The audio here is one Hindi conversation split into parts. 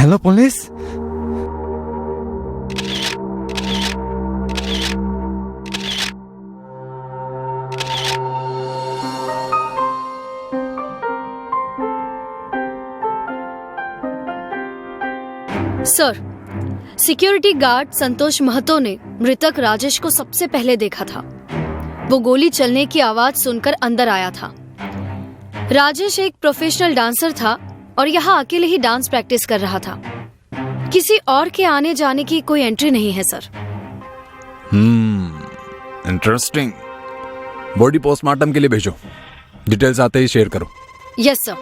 Hello police. Sir, security guard Santosh Mahto ने मृतक राजेश को सबसे पहले देखा था। वो गोली चलने की आवाज सुनकर अंदर आया था। राजेश एक प्रोफेशनल डांसर था और यहाँ अकेले ही डांस प्रैक्टिस कर रहा था। किसी और के आने जाने की कोई एंट्री नहीं है सर। इंटरेस्टिंग। बॉडी पोस्टमार्टम के लिए भेजो, डिटेल्स आते ही शेयर करो। Yes sir.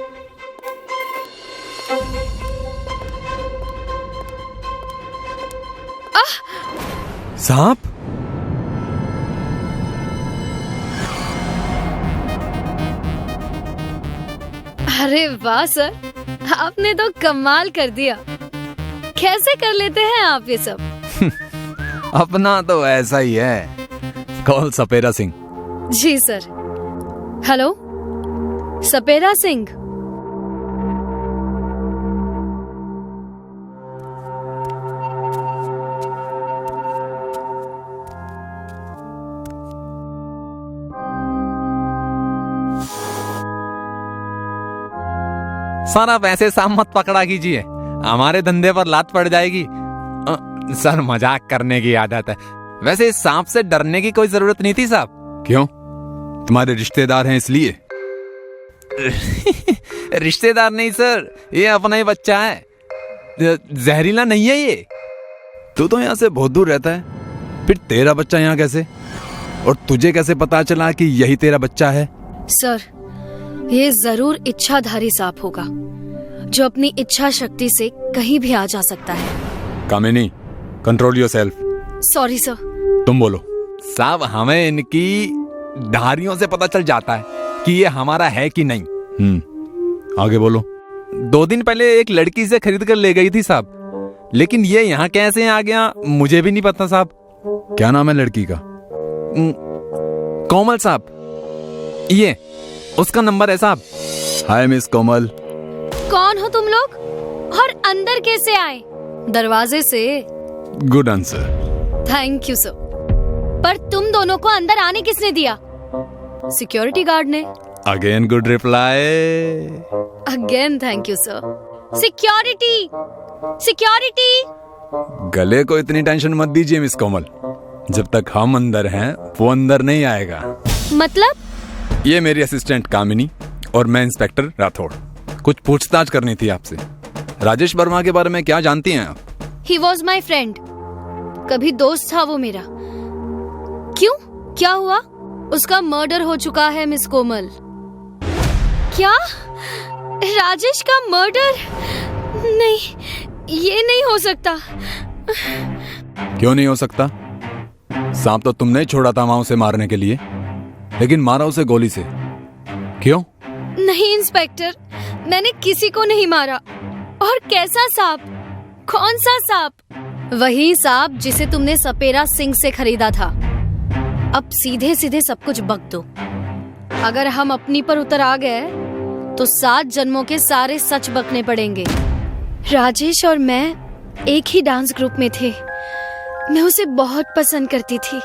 सांप? अरे वाह सर, आपने तो कमाल कर दिया। कैसे कर लेते हैं आप ये सब? अपना तो ऐसा ही है। कॉल सपेरा सिंह। जी सर। हेलो सपेरा सिंह। सर आप ऐसे सांप मत पकड़ा कीजिए, हमारे धंधे पर लात पड़ जाएगी। सर मजाक करने की आदत है। वैसे इस सांप से डरने की कोई जरूरत नहीं थी साहब। क्यों? तुम्हारे रिश्तेदार हैं इसलिए? रिश्तेदार नहीं सर, ये अपना ही बच्चा है। जहरीला नहीं है ये। तू तो यहाँ से बहुत दूर रहता है, फिर तेरा बच्चा यहाँ कैसे? और तुझे कैसे पता चला कि यही तेरा बच्चा है? सर, ये जरूर इच्छाधारी सांप होगा जो अपनी इच्छा शक्ति से कहीं भी आ जा सकता है। कामिनी, कंट्रोल योरसेल्फ। Sorry sir. तुम बोलो। साहब हमें इनकी धारियों से पता चल जाता है कि ये हमारा है कि नहीं। आगे बोलो। 2 दिन पहले एक लड़की से खरीद कर ले गई थी साहब, लेकिन ये यहाँ कैसे आ गया मुझे भी नहीं पता साहब। क्या नाम है लड़की का? कोमल साहब। ये उसका नंबर है साहब। हाय मिस कोमल। कौन हो तुम लोग और अंदर कैसे आए? दरवाजे से। Good answer. Thank you sir. पर तुम दोनों को अंदर आने किसने दिया? सिक्योरिटी गार्ड ने। Again good reply. Again thank you sir. Security, security. गले को इतनी टेंशन मत दीजिए मिस कोमल, जब तक हम अंदर हैं वो अंदर नहीं आएगा। मतलब? ये मेरी असिस्टेंट कामिनी और मैं इंस्पेक्टर राठौड़। कुछ पूछताछ करनी थी आपसे। राजेश वर्मा के बारे में क्या जानती हैं आप? He was my friend. कभी दोस्त था वो मेरा। क्यों? क्या हुआ? उसका मर्डर हो चुका है मिस कोमल। क्या? राजेश का मर्डर? नहीं, ये नहीं हो सकता। क्यों नहीं हो सकता? सांप तो तुमने छोड़ा था वहां उसे मारने के लिए, लेकिन मारा उसे गोली से। क्यों? नहीं इंस्पेक्टर, मैंने किसी को नहीं मारा। और कैसा सांप? कौन सा सांप? वही सांप जिसे तुमने सपेरा सिंह से खरीदा था। अब सीधे सीधे सब कुछ बक दो। अगर हम अपनी पर उतर आ गए तो 7 जन्मों के सारे सच बकने पड़ेंगे। राजेश और मैं एक ही डांस ग्रुप में थे। मैं उसे बहुत पसंद करती थी,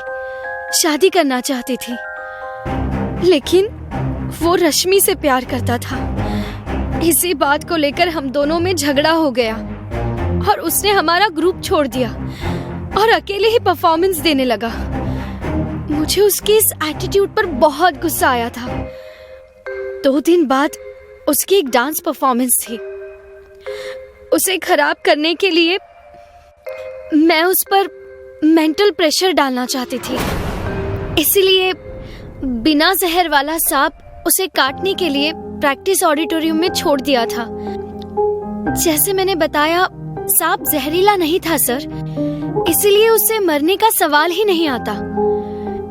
शादी करना चाहती थी, लेकिन वो रश्मि से प्यार करता था। इसी बात को लेकर हम दोनों में झगड़ा हो गया और उसने हमारा ग्रुप छोड़ दिया और अकेले ही परफॉर्मेंस देने लगा। मुझे उसके इस एटीट्यूड पर बहुत गुस्सा आया था। 2 दिन बाद उसकी एक डांस परफॉर्मेंस थी। उसे खराब करने के लिए मैं उस पर मेंटल प्रेशर डालना चाहती थी, इसलिए बिना जहर वाला सांप उसे काटने के लिए प्रैक्टिस ऑडिटोरियम में छोड़ दिया था। जैसे मैंने बताया, सांप जहरीला नहीं था सर, इसलिए उससे मरने का सवाल ही नहीं आता।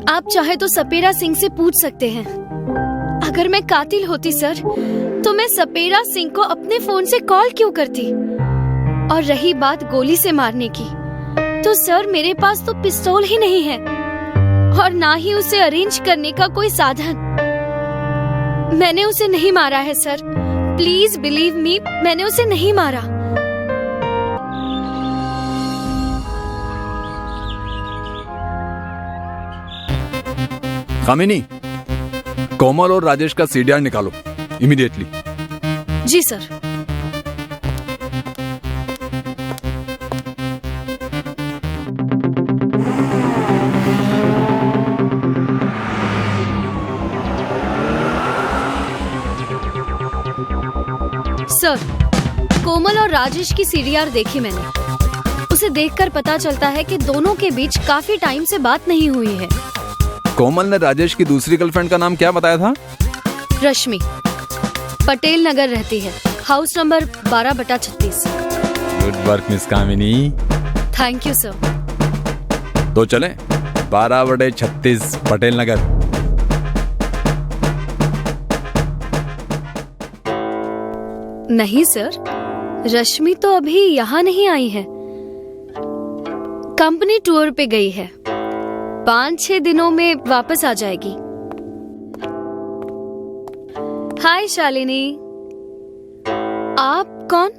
आप चाहे तो सपेरा सिंह से पूछ सकते हैं। अगर मैं कातिल होती सर, तो मैं सपेरा सिंह को अपने फोन से कॉल क्यों करती? और रही बात गोली से मारने की, तो सर मेरे पास तो पिस्तौल ही नहीं है और ना ही उसे अरेंज करने का कोई साधन। मैंने उसे नहीं मारा है सर, प्लीज बिलीव मी, मैंने उसे नहीं मारा। कामिनी, कोमल और राजेश का सीडीआर निकालो इमीडिएटली। जी सर। सर, कोमल और राजेश की सीडीआर देखी मैंने। उसे देखकर पता चलता है कि दोनों के बीच काफी टाइम से बात नहीं हुई है। कोमल ने राजेश की दूसरी गर्लफ्रेंड का नाम क्या बताया था? रश्मि। पटेल नगर रहती है, house number 12/36। Good work miss Kamini. Thank you sir. तो चलें 12/36 पटेल नगर। नहीं सर, रश्मि तो अभी यहाँ नहीं आई है। कंपनी टूर पे गई है, 5-6 दिनों में वापस आ जाएगी। हाय शालिनी, आप कौन?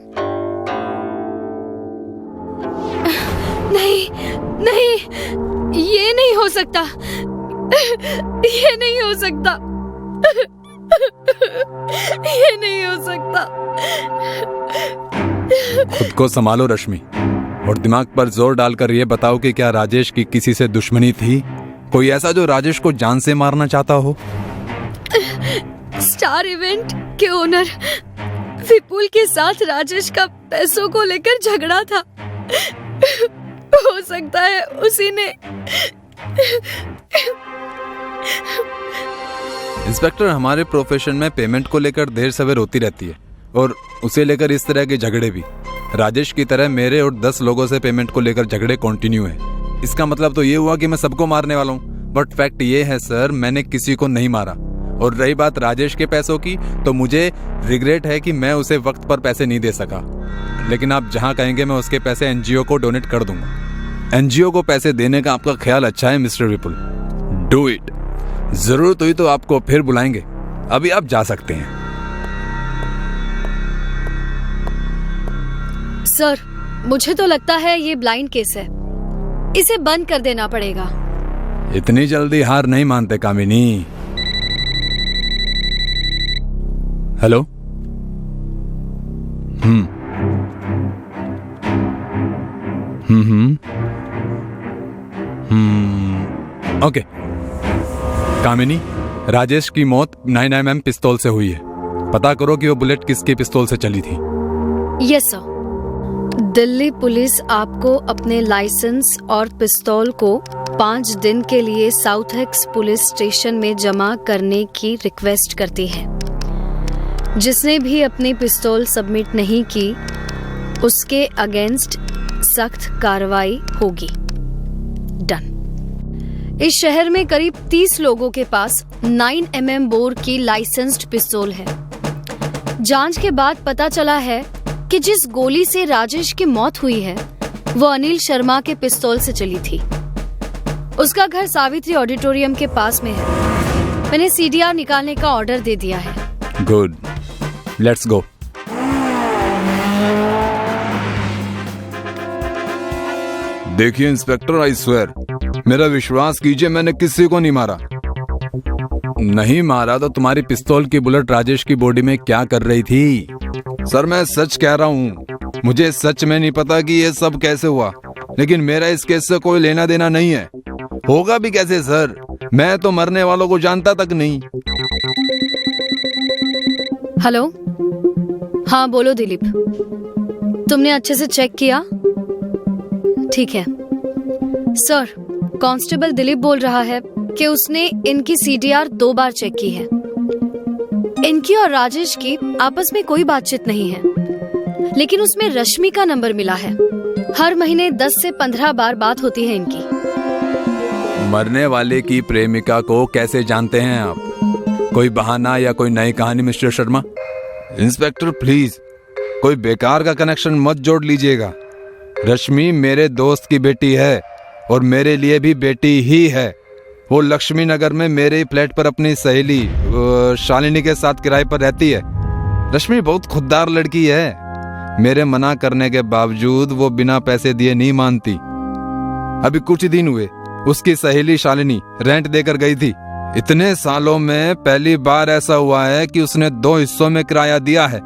नहीं नहीं, ये नहीं हो सकता, ये नहीं हो सकता, ये नहीं हो सकता। खुद को संभालो रश्मि, और दिमाग पर जोर डालकर ये बताओ कि क्या राजेश की किसी से दुश्मनी थी? कोई ऐसा जो राजेश को जान से मारना चाहता हो? स्टार इवेंट के ओनर विपुल के साथ राजेश का पैसों को लेकर झगड़ा था। हो सकता है उसी ने। इंस्पेक्टर, हमारे प्रोफेशन में पेमेंट को लेकर देर सवेर होती रहती है, और उसे लेकर इस तरह के झगड़े भी। राजेश की तरह मेरे और 10 लोगों से पेमेंट को लेकर झगड़े कंटिन्यू है। इसका मतलब तो ये हुआ कि मैं सबको मारने वाला हूँ, बट फैक्ट ये है सर, मैंने किसी को नहीं मारा। और रही बात राजेश के पैसों की, तो मुझे रिग्रेट है कि मैं उसे वक्त पर पैसे नहीं दे सका। लेकिन आप जहाँ कहेंगे मैं उसके पैसे एनजीओ को डोनेट कर दूंगा। एनजीओ को पैसे देने का आपका ख्याल अच्छा है मिस्टर विपुल, डू इट। जरूरत हुई तो आपको फिर बुलाएंगे, अभी आप जा सकते हैं। सर, मुझे तो लगता है ये ब्लाइंड केस है, इसे बंद कर देना पड़ेगा। इतनी जल्दी हार नहीं मानते कामिनी। हेलो। ओके। कामिनी, राजेश की मौत 9mm पिस्तौल से हुई है। पता करो कि वो बुलेट किसके पिस्तौल से चली थी। Yes sir. दिल्ली पुलिस आपको अपने लाइसेंस और पिस्तौल को 5 दिन के लिए साउथ एक्स पुलिस स्टेशन में जमा करने की रिक्वेस्ट करती है। जिसने भी अपनी पिस्तौल सबमिट नहीं की, उसके अगेंस्ट सख्त कार्रवाई होगी। डन। इस शहर में करीब 30 लोगों के पास 9mm बोर की लाइसेंस्ड पिस्तौल है। जांच के बाद पता चला है कि जिस गोली से राजेश की मौत हुई है, वो अनिल शर्मा के पिस्तौल से चली थी। उसका घर सावित्री ऑडिटोरियम के पास में है। मैंने सीडीआर निकालने का ऑर्डर दे दिया है। Good, let's go. देखिए इंस्पेक्टर, आई स्वेयर, मेरा विश्वास कीजिए, मैंने किसी को नहीं मारा। नहीं मारा तो तुम्हारी पिस्तौल की बुलेट राजेश की बॉडी में क्या कर रही थी? सर, मैं सच कह रहा हूँ, मुझे सच में नहीं पता कि ये सब कैसे हुआ, लेकिन मेरा इस केस से कोई लेना देना नहीं है। होगा भी कैसे सर, मैं तो मरने वालों को जानता तक नहीं। हेलो। हाँ बोलो दिलीप, तुमने अच्छे से चेक किया? ठीक है सर, कांस्टेबल दिलीप बोल रहा है कि उसने इनकी सीडीआर 2 बार चेक की है। इनकी और राजेश की आपस में कोई बातचीत नहीं है, लेकिन उसमें रश्मि का नंबर मिला है। हर महीने 10 से 15 बार बात होती है इनकी। मरने वाले की प्रेमिका को कैसे जानते हैं आप? कोई बहाना या कोई नई कहानी मिस्टर शर्मा? इंस्पेक्टर प्लीज, कोई बेकार का कनेक्शन मत जोड़ लीजिएगा। रश्मि मेरे दोस्त की बेटी है और मेरे लिए भी बेटी ही है। वो लक्ष्मी नगर में मेरे ही फ्लैट पर अपनी सहेली शालिनी के साथ किराए पर रहती है। रश्मि बहुत खुददार लड़की है। मेरे मना करने के बावजूद वो बिना पैसे दिए नहीं मानती। अभी कुछ दिन हुए उसकी सहेली शालिनी रेंट देकर गई थी इतने सालों में पहली बार ऐसा हुआ है कि उसने 2 हिस्सों में किराया दिया है।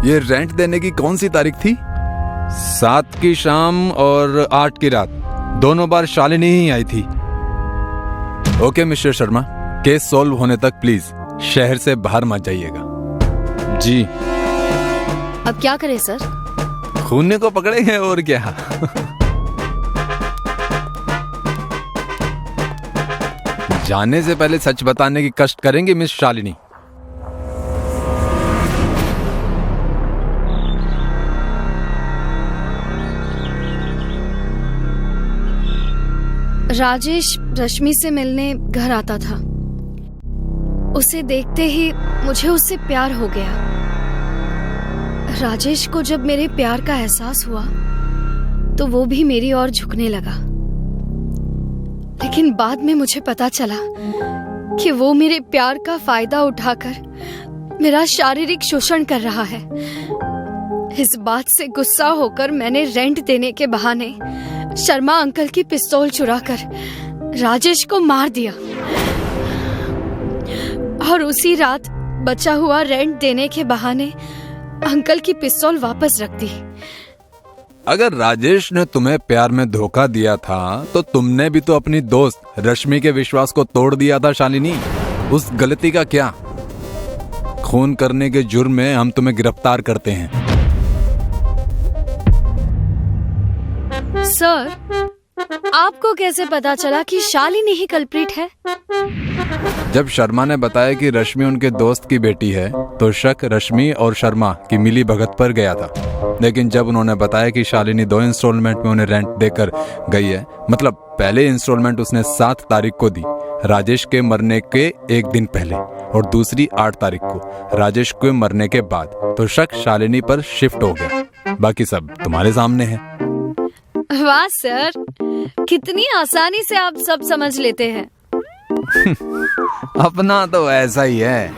ये रेंट देने की कौन सी तारीख थी? 7 की शाम और 8 की रात, दोनों बार शालिनी ही आई थी। Okay mister Sharma, case solve होने तक प्लीज शहर से बाहर मत जाइएगा। जी। अब क्या करें सर? खूने को पकड़ेंगे और क्या। जाने से पहले सच बताने की कष्ट करेंगे मिस शालिनी। राजेश रश्मि से मिलने घर आता था। उसे देखते ही मुझे उससे प्यार हो गया। राजेश को जब मेरे प्यार का एहसास हुआ तो वो भी मेरी ओर झुकने लगा। लेकिन बाद में मुझे पता चला कि वो मेरे प्यार का फायदा उठाकर मेरा शारीरिक शोषण कर रहा है। इस बात से गुस्सा होकर मैंने रेंट देने के बहाने शर्मा अंकल की पिस्तौल चुराकर राजेश को मार दिया और उसी रात बचा हुआ रेंट देने के बहाने अंकल की पिस्तौल वापस रख दी। अगर राजेश ने तुम्हें प्यार में धोखा दिया था तो तुमने भी तो अपनी दोस्त रश्मि के विश्वास को तोड़ दिया था शालिनी। उस गलती का क्या? खून करने के जुर्म में हम तुम्हें गिरफ्तार करते हैं। सर, आपको कैसे पता चला कि शालिनी ही कल्प्रिट है? जब शर्मा ने बताया कि रश्मि उनके दोस्त की बेटी है तो शक रश्मि और शर्मा की मिली भगत पर गया था। लेकिन जब उन्होंने बताया कि शालिनी 2 इंस्टॉलमेंट में उन्हें रेंट देकर गई है, मतलब पहले इंस्टॉलमेंट उसने 7 तारीख को दी, राजेश के मरने के 1 दिन पहले, और दूसरी 8 तारीख को राजेश के मरने के बाद, तो शक शालिनी पर शिफ्ट हो गया। बाकी सब तुम्हारे सामने है। वाह सर, कितनी आसानी से आप सब समझ लेते हैं। अपना तो ऐसा ही है।